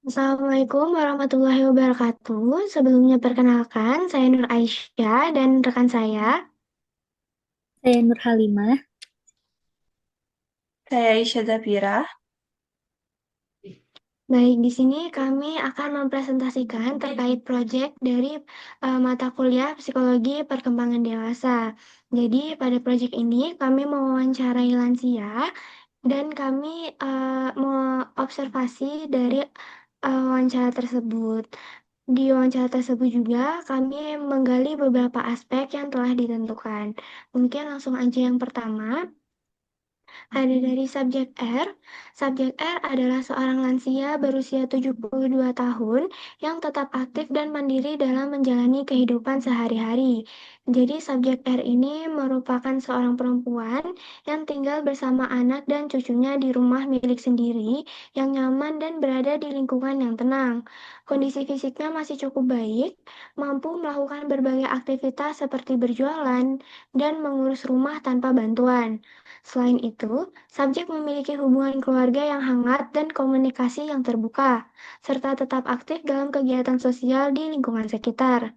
Assalamualaikum warahmatullahi wabarakatuh. Sebelumnya perkenalkan, saya Nur Aisyah dan rekan saya. Saya Nur Halimah. Saya Aisyah Zafira. Baik, di sini kami akan mempresentasikan terkait proyek dari mata kuliah Psikologi Perkembangan Dewasa. Jadi, pada proyek ini kami mewawancarai lansia dan kami mengobservasi dari wawancara tersebut. Di wawancara tersebut juga kami menggali beberapa aspek yang telah ditentukan. Mungkin langsung aja yang pertama. Ada dari subjek R. Subjek R adalah seorang lansia berusia 72 tahun yang tetap aktif dan mandiri dalam menjalani kehidupan sehari-hari. Jadi subjek R ini merupakan seorang perempuan yang tinggal bersama anak dan cucunya di rumah milik sendiri yang nyaman dan berada di lingkungan yang tenang. Kondisi fisiknya masih cukup baik, mampu melakukan berbagai aktivitas seperti berjualan dan mengurus rumah tanpa bantuan. Selain itu, subjek memiliki hubungan keluarga yang hangat dan komunikasi yang terbuka, serta tetap aktif dalam kegiatan sosial di lingkungan sekitar.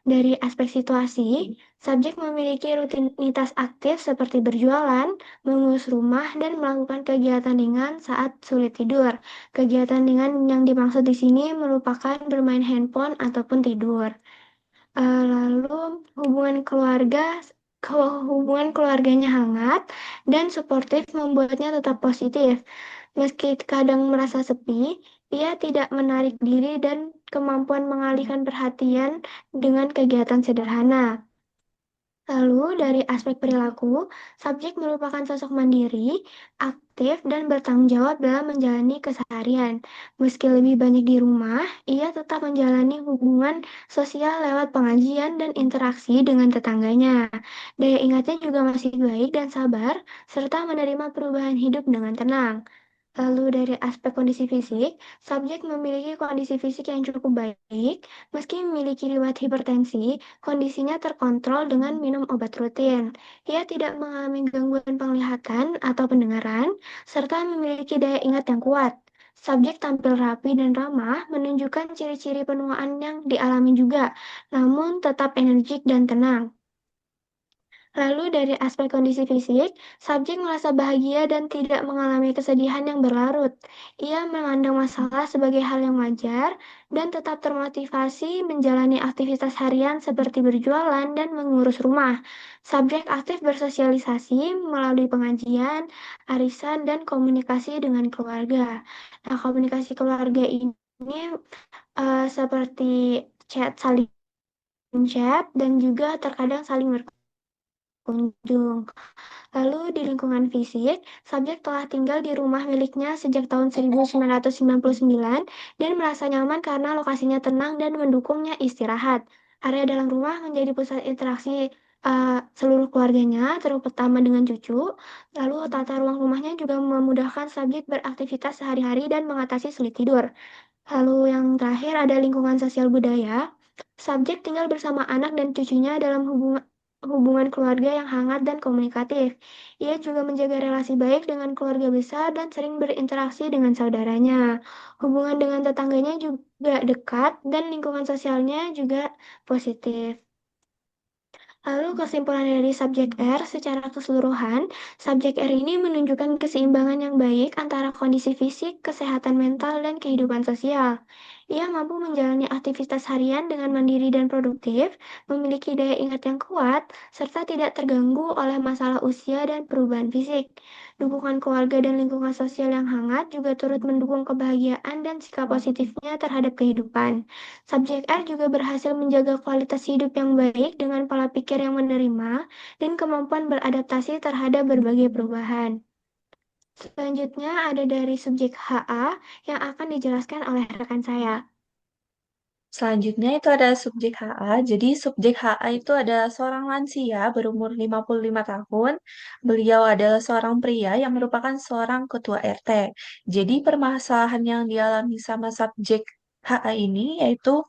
Dari aspek situasi, subjek memiliki rutinitas aktif seperti berjualan, mengurus rumah, dan melakukan kegiatan ringan saat sulit tidur. Kegiatan ringan yang dimaksud di sini merupakan bermain handphone ataupun tidur. Lalu hubungan keluarganya hangat dan suportif membuatnya tetap positif. Meski kadang merasa sepi, ia tidak menarik diri dan kemampuan mengalihkan perhatian dengan kegiatan sederhana. Lalu, dari aspek perilaku, subjek merupakan sosok mandiri, aktif, dan bertanggung jawab dalam menjalani keseharian. Meski lebih banyak di rumah, ia tetap menjalani hubungan sosial lewat pengajian dan interaksi dengan tetangganya. Daya ingatnya juga masih baik dan sabar, serta menerima perubahan hidup dengan tenang. Lalu dari aspek kondisi fisik, subjek memiliki kondisi fisik yang cukup baik, meski memiliki riwayat hipertensi, kondisinya terkontrol dengan minum obat rutin. Ia tidak mengalami gangguan penglihatan atau pendengaran, serta memiliki daya ingat yang kuat. Subjek tampil rapi dan ramah, menunjukkan ciri-ciri penuaan yang dialami juga, namun tetap energik dan tenang. Lalu dari aspek kondisi fisik, subjek merasa bahagia dan tidak mengalami kesedihan yang berlarut. Ia memandang masalah sebagai hal yang wajar dan tetap termotivasi menjalani aktivitas harian seperti berjualan dan mengurus rumah. Subjek aktif bersosialisasi melalui pengajian, arisan, dan komunikasi dengan keluarga. Nah, komunikasi keluarga ini seperti saling chat dan juga terkadang saling berkunjung. Lalu di lingkungan fisik, subjek telah tinggal di rumah miliknya sejak tahun 1999 dan merasa nyaman karena lokasinya tenang dan mendukungnya istirahat. Area dalam rumah menjadi pusat interaksi seluruh keluarganya, terutama dengan cucu. Lalu tata ruang rumahnya juga memudahkan subjek beraktivitas sehari-hari dan mengatasi sulit tidur. Lalu yang terakhir ada lingkungan sosial budaya. Subjek tinggal bersama anak dan cucunya dalam hubungan keluarga yang hangat dan komunikatif. Ia juga menjaga relasi baik dengan keluarga besar dan sering berinteraksi dengan saudaranya. Hubungan dengan tetangganya juga dekat dan lingkungan sosialnya juga positif. Lalu kesimpulan dari subjek R secara keseluruhan, subjek R ini menunjukkan keseimbangan yang baik antara kondisi fisik, kesehatan mental, dan kehidupan sosial. Ia mampu menjalani aktivitas harian dengan mandiri dan produktif, memiliki daya ingat yang kuat, serta tidak terganggu oleh masalah usia dan perubahan fisik. Dukungan keluarga dan lingkungan sosial yang hangat juga turut mendukung kebahagiaan dan sikap positifnya terhadap kehidupan. Subjek R juga berhasil menjaga kualitas hidup yang baik dengan pola pikir yang menerima dan kemampuan beradaptasi terhadap berbagai perubahan. Selanjutnya ada dari subjek HA yang akan dijelaskan oleh rekan saya. Selanjutnya itu ada subjek HA. Jadi subjek HA itu adalah seorang lansia berumur 55 tahun. Beliau adalah seorang pria yang merupakan seorang ketua RT. Jadi permasalahan yang dialami sama subjek HA ini yaitu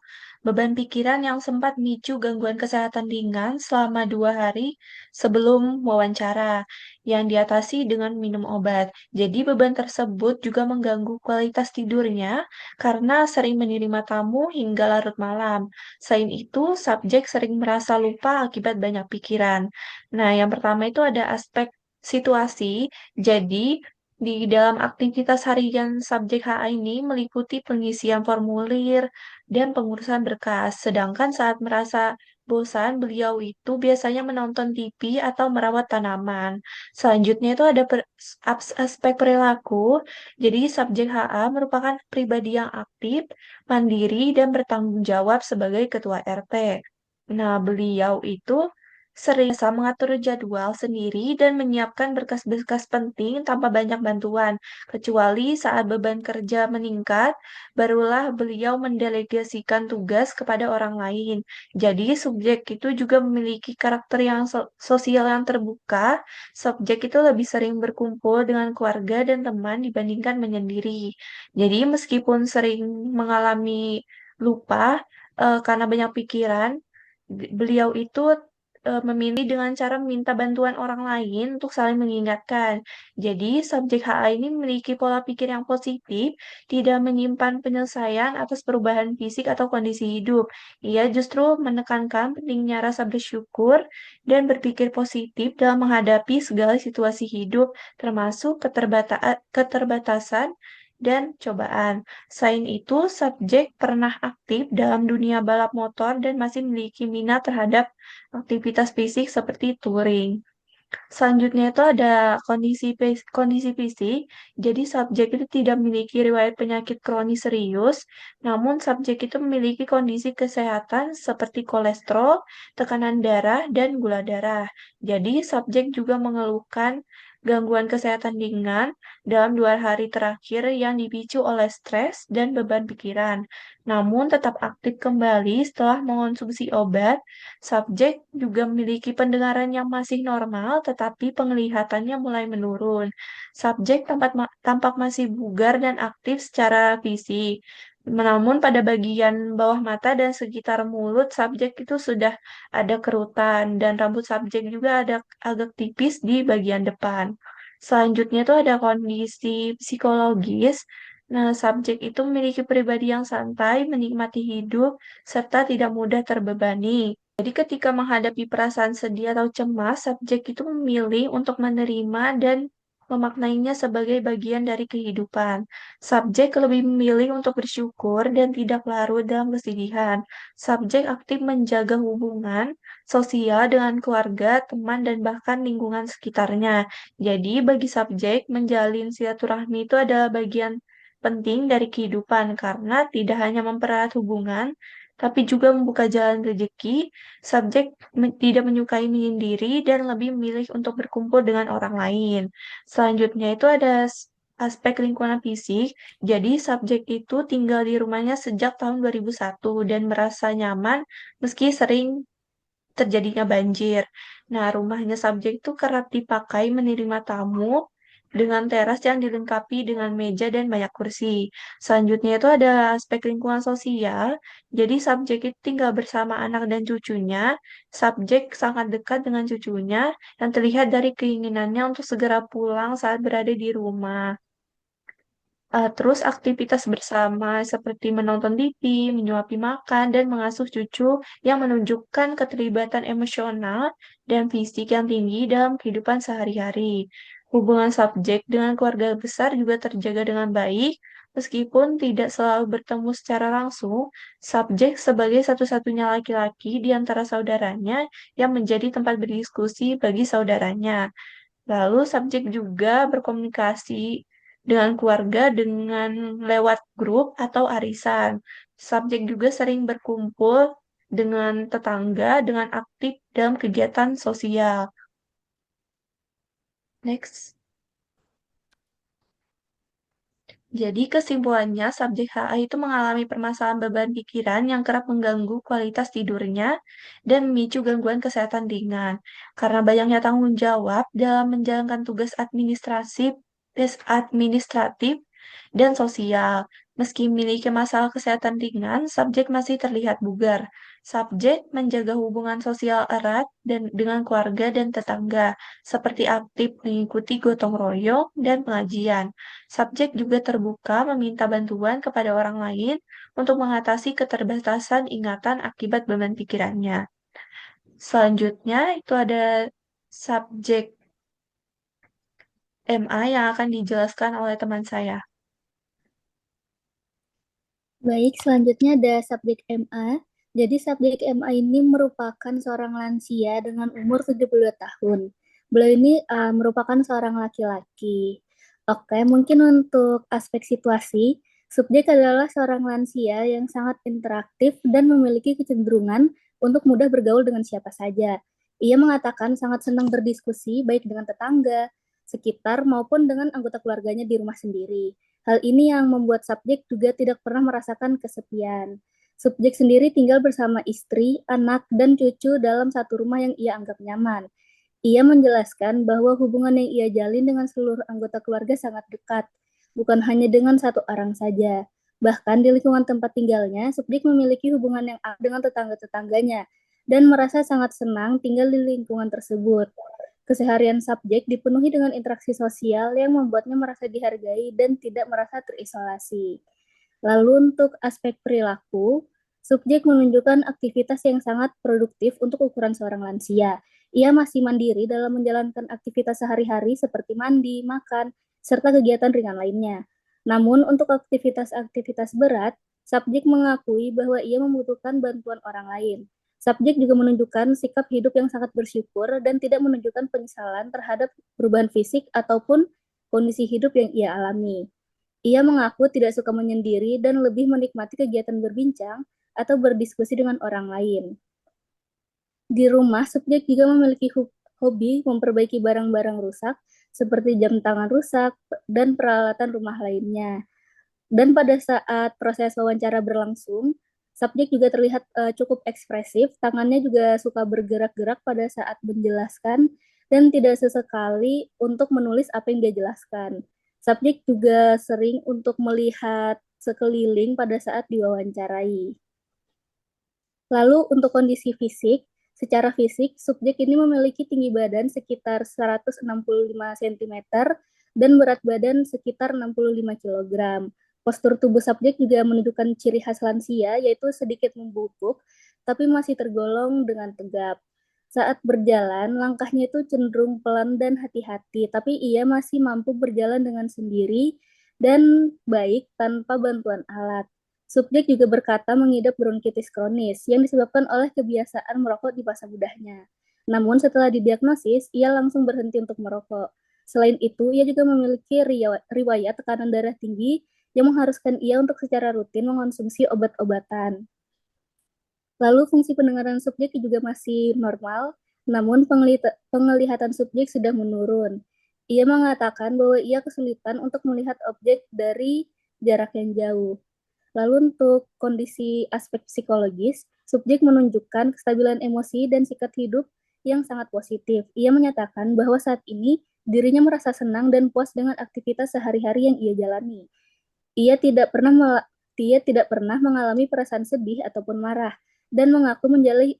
beban pikiran yang sempat micu gangguan kesehatan ringan selama 2 hari sebelum wawancara, yang diatasi dengan minum obat. Jadi beban tersebut juga mengganggu kualitas tidurnya karena sering menerima tamu hingga larut malam. Selain itu, subjek sering merasa lupa akibat banyak pikiran. Nah, yang pertama itu ada aspek situasi. Jadi, di dalam aktivitas harian subjek HA ini meliputi pengisian formulir dan pengurusan berkas. Sedangkan saat merasa bosan, beliau itu biasanya menonton TV atau merawat tanaman. Selanjutnya itu ada aspek perilaku. Jadi, subjek HA merupakan pribadi yang aktif, mandiri, dan bertanggung jawab sebagai ketua RT. Nah, beliau itu sering bisa mengatur jadwal sendiri dan menyiapkan berkas-berkas penting tanpa banyak bantuan, kecuali saat beban kerja meningkat, barulah beliau mendelegasikan tugas kepada orang lain. Jadi, subjek itu juga memiliki karakter yang sosial yang terbuka. Subjek itu lebih sering berkumpul dengan keluarga dan teman dibandingkan menyendiri. Jadi, meskipun sering mengalami lupa karena banyak pikiran, beliau itu memilih dengan cara meminta bantuan orang lain untuk saling mengingatkan. Jadi, subjek HA ini memiliki pola pikir yang positif, tidak menyimpan penyelesaian atas perubahan fisik atau kondisi hidup. Ia justru menekankan pentingnya rasa bersyukur dan berpikir positif dalam menghadapi segala situasi hidup, termasuk keterbatasan dan cobaan. Selain itu, subjek pernah aktif dalam dunia balap motor dan masih memiliki minat terhadap aktivitas fisik seperti touring. Selanjutnya itu ada kondisi fisik. Jadi subjek itu tidak memiliki riwayat penyakit kronis serius, namun subjek itu memiliki kondisi kesehatan seperti kolesterol, tekanan darah, dan gula darah. Jadi subjek juga mengeluhkan gangguan kesehatan ringan dalam 2 hari terakhir yang dipicu oleh stres dan beban pikiran. Namun tetap aktif kembali setelah mengonsumsi obat. Subjek juga memiliki pendengaran yang masih normal, tetapi penglihatannya mulai menurun. Subjek tampak masih bugar dan aktif secara fisik. Namun pada bagian bawah mata dan sekitar mulut, subjek itu sudah ada kerutan dan rambut subjek juga ada agak tipis di bagian depan. Selanjutnya itu ada kondisi psikologis. Nah, subjek itu memiliki pribadi yang santai, menikmati hidup, serta tidak mudah terbebani. Jadi ketika menghadapi perasaan sedih atau cemas, subjek itu memilih untuk menerima dan memaknainya sebagai bagian dari kehidupan. Subjek lebih memilih untuk bersyukur dan tidak larut dalam kesedihan. Subjek aktif menjaga hubungan sosial dengan keluarga, teman, dan bahkan lingkungan sekitarnya. Jadi bagi subjek, menjalin silaturahmi itu adalah bagian penting dari kehidupan karena tidak hanya mempererat hubungan, tapi juga membuka jalan rezeki. Subjek tidak menyukai menyendiri dan lebih memilih untuk berkumpul dengan orang lain. Selanjutnya itu ada aspek lingkungan fisik. Jadi subjek itu tinggal di rumahnya sejak tahun 2001 dan merasa nyaman meski sering terjadinya banjir. Nah, rumahnya subjek itu kerap dipakai menerima tamu dengan teras yang dilengkapi dengan meja dan banyak kursi. Selanjutnya itu ada aspek lingkungan sosial. Jadi subjek itu tinggal bersama anak dan cucunya. Subjek sangat dekat dengan cucunya yang terlihat dari keinginannya untuk segera pulang saat berada di rumah. Terus aktivitas bersama seperti menonton TV, menyuapi makan, dan mengasuh cucu yang menunjukkan keterlibatan emosional dan fisik yang tinggi dalam kehidupan sehari-hari. Hubungan subjek dengan keluarga besar juga terjaga dengan baik, meskipun tidak selalu bertemu secara langsung. Subjek sebagai satu-satunya laki-laki di antara saudaranya yang menjadi tempat berdiskusi bagi saudaranya. Lalu subjek juga berkomunikasi dengan keluarga dengan lewat grup atau arisan. Subjek juga sering berkumpul dengan tetangga dengan aktif dalam kegiatan sosial. Next. Jadi kesimpulannya, subjek HA itu mengalami permasalahan beban pikiran yang kerap mengganggu kualitas tidurnya dan memicu gangguan kesehatan ringan. Karena banyaknya tanggung jawab dalam menjalankan tugas administratif dan sosial. Meski memiliki masalah kesehatan ringan, subjek masih terlihat bugar. Subjek menjaga hubungan sosial erat dengan keluarga dan tetangga, seperti aktif mengikuti gotong royong dan pengajian. Subjek juga terbuka meminta bantuan kepada orang lain untuk mengatasi keterbatasan ingatan akibat beban pikirannya. Selanjutnya itu ada subjek MA yang akan dijelaskan oleh teman saya. Baik, selanjutnya ada subjek MA. Jadi subjek MA ini merupakan seorang lansia dengan umur 72 tahun. Beliau ini merupakan seorang laki-laki. Oke, mungkin untuk aspek situasi, subjek adalah seorang lansia yang sangat interaktif dan memiliki kecenderungan untuk mudah bergaul dengan siapa saja. Ia mengatakan sangat senang berdiskusi baik dengan tetangga, sekitar maupun dengan anggota keluarganya di rumah sendiri. Hal ini yang membuat subjek juga tidak pernah merasakan kesepian. Subjek sendiri tinggal bersama istri, anak, dan cucu dalam satu rumah yang ia anggap nyaman. Ia menjelaskan bahwa hubungan yang ia jalin dengan seluruh anggota keluarga sangat dekat, bukan hanya dengan satu orang saja. Bahkan di lingkungan tempat tinggalnya, subjek memiliki hubungan yang erat dengan tetangga-tetangganya dan merasa sangat senang tinggal di lingkungan tersebut. Keseharian subjek dipenuhi dengan interaksi sosial yang membuatnya merasa dihargai dan tidak merasa terisolasi. Lalu untuk aspek perilaku, subjek menunjukkan aktivitas yang sangat produktif untuk ukuran seorang lansia. Ia masih mandiri dalam menjalankan aktivitas sehari-hari seperti mandi, makan, serta kegiatan ringan lainnya. Namun untuk aktivitas-aktivitas berat, subjek mengakui bahwa ia membutuhkan bantuan orang lain. Subjek juga menunjukkan sikap hidup yang sangat bersyukur dan tidak menunjukkan penyesalan terhadap perubahan fisik ataupun kondisi hidup yang ia alami. Ia mengaku tidak suka menyendiri dan lebih menikmati kegiatan berbincang atau berdiskusi dengan orang lain. Di rumah, subjek juga memiliki hobi memperbaiki barang-barang rusak seperti jam tangan rusak dan peralatan rumah lainnya. Dan pada saat proses wawancara berlangsung, subjek juga terlihat cukup ekspresif, tangannya juga suka bergerak-gerak pada saat menjelaskan dan tidak sesekali untuk menulis apa yang dia jelaskan. Subjek juga sering untuk melihat sekeliling pada saat diwawancarai. Lalu untuk kondisi fisik, secara fisik subjek ini memiliki tinggi badan sekitar 165 cm dan berat badan sekitar 65 kg. Postur tubuh subjek juga menunjukkan ciri khas lansia, yaitu sedikit membungkuk, tapi masih tergolong dengan tegap. Saat berjalan, langkahnya itu cenderung pelan dan hati-hati, tapi ia masih mampu berjalan dengan sendiri dan baik tanpa bantuan alat. Subjek juga berkata mengidap bronkitis kronis yang disebabkan oleh kebiasaan merokok di masa mudanya. Namun setelah didiagnosis, ia langsung berhenti untuk merokok. Selain itu, ia juga memiliki riwayat tekanan darah tinggi yang mengharuskan ia untuk secara rutin mengonsumsi obat-obatan. Lalu fungsi pendengaran subjek juga masih normal, namun penglihatan subjek sudah menurun. Ia mengatakan bahwa ia kesulitan untuk melihat objek dari jarak yang jauh. Lalu untuk kondisi aspek psikologis, subjek menunjukkan kestabilan emosi dan sikap hidup yang sangat positif. Ia menyatakan bahwa saat ini dirinya merasa senang dan puas dengan aktivitas sehari-hari yang ia jalani. Ia tidak pernah mengalami perasaan sedih ataupun marah dan mengaku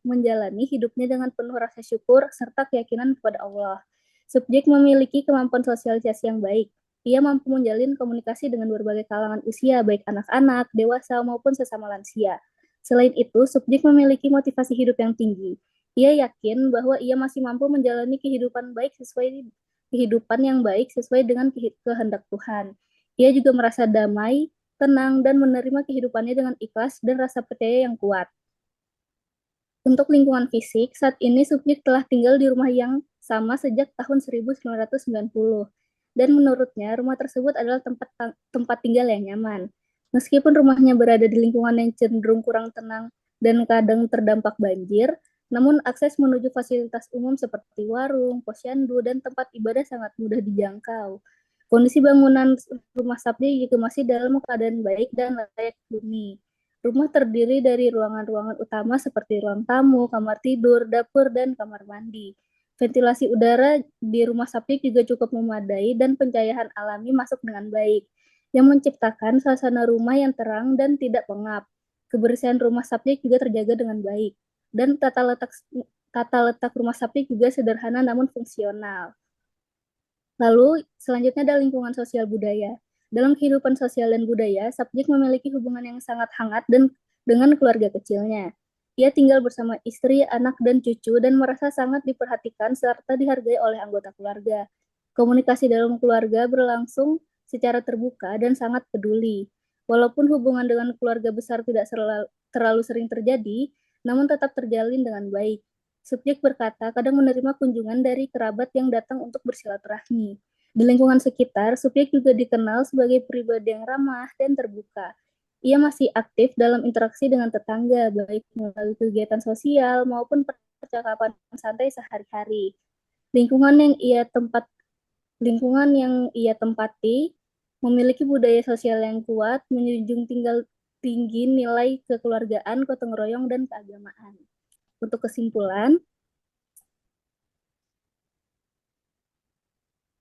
menjalani hidupnya dengan penuh rasa syukur serta keyakinan kepada Allah. Subjek memiliki kemampuan sosialisasi yang baik. Ia mampu menjalin komunikasi dengan berbagai kalangan usia, baik anak-anak, dewasa, maupun sesama lansia. Selain itu, subjek memiliki motivasi hidup yang tinggi. Ia yakin bahwa ia masih mampu menjalani kehidupan yang baik sesuai dengan kehendak Tuhan. Ia juga merasa damai, tenang, dan menerima kehidupannya dengan ikhlas dan rasa percaya yang kuat. Untuk lingkungan fisik, saat ini subjek telah tinggal di rumah yang sama sejak tahun 1990. Dan menurutnya, rumah tersebut adalah tempat tinggal yang nyaman. Meskipun rumahnya berada di lingkungan yang cenderung kurang tenang dan kadang terdampak banjir, namun akses menuju fasilitas umum seperti warung, posyandu, dan tempat ibadah sangat mudah dijangkau. Kondisi bangunan rumah subjek juga masih dalam keadaan baik dan layak huni. Rumah terdiri dari ruangan-ruangan utama seperti ruang tamu, kamar tidur, dapur, dan kamar mandi. Ventilasi udara di rumah subjek juga cukup memadai dan pencahayaan alami masuk dengan baik. yang menciptakan suasana rumah yang terang dan tidak pengap. Kebersihan rumah subjek juga terjaga dengan baik. Dan tata letak rumah subjek juga sederhana namun fungsional. Lalu, selanjutnya ada lingkungan sosial budaya. Dalam kehidupan sosial dan budaya, subjek memiliki hubungan yang sangat hangat dan dengan keluarga kecilnya. Ia tinggal bersama istri, anak, dan cucu dan merasa sangat diperhatikan serta dihargai oleh anggota keluarga. Komunikasi dalam keluarga berlangsung secara terbuka dan sangat peduli. Walaupun hubungan dengan keluarga besar tidak terlalu sering terjadi, namun tetap terjalin dengan baik. Subjek berkata kadang menerima kunjungan dari kerabat yang datang untuk bersilaturahmi. Di lingkungan sekitar, subjek juga dikenal sebagai pribadi yang ramah dan terbuka. Ia masih aktif dalam interaksi dengan tetangga, baik melalui kegiatan sosial maupun percakapan santai sehari-hari. Lingkungan yang ia tempati memiliki budaya sosial yang kuat, menjunjung tinggi nilai kekeluargaan, gotong royong, dan keagamaan. Untuk kesimpulan,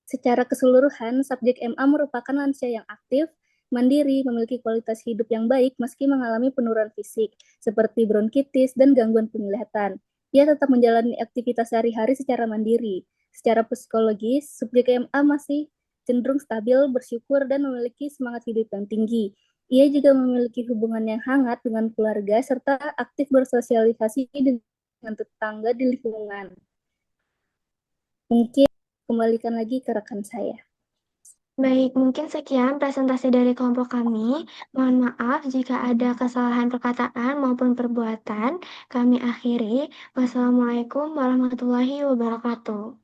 secara keseluruhan, subjek MA merupakan lansia yang aktif, mandiri, memiliki kualitas hidup yang baik meski mengalami penurunan fisik, seperti bronkitis dan gangguan penglihatan. Ia tetap menjalani aktivitas sehari-hari secara mandiri. Secara psikologis, subjek MA masih cenderung stabil, bersyukur, dan memiliki semangat hidup yang tinggi. Ia juga memiliki hubungan yang hangat dengan keluarga, serta aktif bersosialisasi dengan tetangga di lingkungan. Mungkin kembalikan lagi ke rekan saya. Baik, mungkin sekian presentasi dari kelompok kami. Mohon maaf jika ada kesalahan perkataan maupun perbuatan. Kami akhiri. Wassalamualaikum warahmatullahi wabarakatuh.